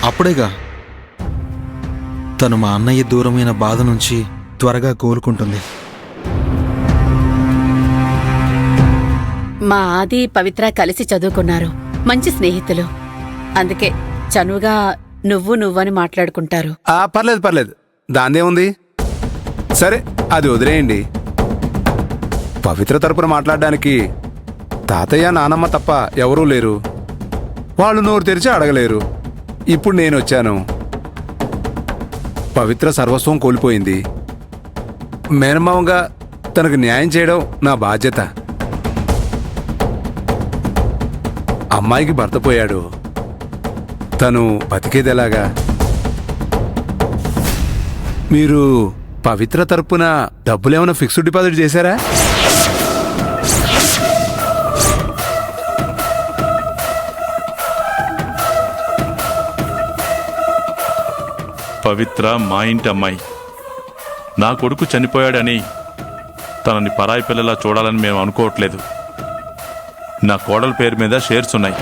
అప్పుడేగా తను మా అన్నయ్య దూరమైన బాధ నుంచి త్వరగా కోలుకుంటుంది. మా ఆది పవిత్ర కలిసి చదువుకున్నారు, మంచి స్నేహితులు. అందుకే చనువుగా నువ్వని మాట్లాడుకుంటారు. పర్లేదు, దాందేముంది. సరే, అది వదిలేయండి. పవిత్ర తరపున మాట్లాడడానికి తాతయ్య నానమ్మ తప్ప ఎవరూ లేరు. వాళ్ళు నోరు తెరిచి అడగలేరు. ఇప్పుడు నేనొచ్చాను. పవిత్ర సర్వస్వం కోల్పోయింది. మేనమామగా తనకు న్యాయం చేయడం నా బాధ్యత. అమ్మాయికి భర్త పోయాడు, తను బతికేదెలాగా? మీరు పవిత్ర తరపున డబ్బులేమైనా ఫిక్స్డ్ డిపాజిట్ చేశారా? పవిత్ర మా ఇంటి అమ్మాయి. నా కొడుకు చనిపోయాడని తనని పరాయి పిల్లలా చూడాలని మేము అనుకోవట్లేదు. నా కోడల పేరు మీద షేర్స్ ఉన్నాయి.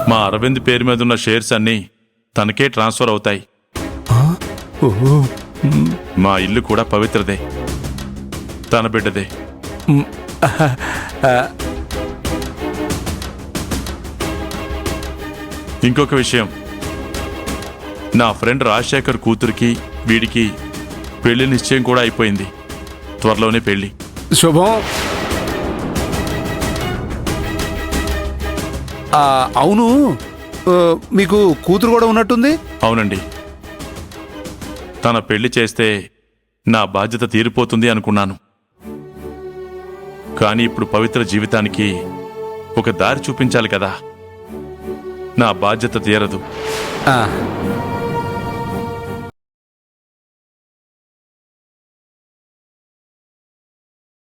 మా అరవింద్ పేరు మీద ఉన్న షేర్స్ అన్నీ తనకే ట్రాన్స్ఫర్ అవుతాయి. మా ఇల్లు కూడా పవిత్రదే, తన బిడ్డదే. ఇంకొక విషయం, నా ఫ్రెండ్ రాజశేఖర్ కూతురికి వీడికి పెళ్లి నిశ్చయం కూడా అయిపోయింది. త్వరలోనే పెళ్లి. శుభం. అవును, మీకు కూతురు కూడా ఉన్నట్టుంది. అవునండి, తన పెళ్లి చేస్తే నా బాధ్యత తీరిపోతుంది అనుకున్నాను. కానీ ఇప్పుడు పవిత్ర జీవితానికి ఒక దారి చూపించాలి కదా. నా బాధ్యత తీరదు.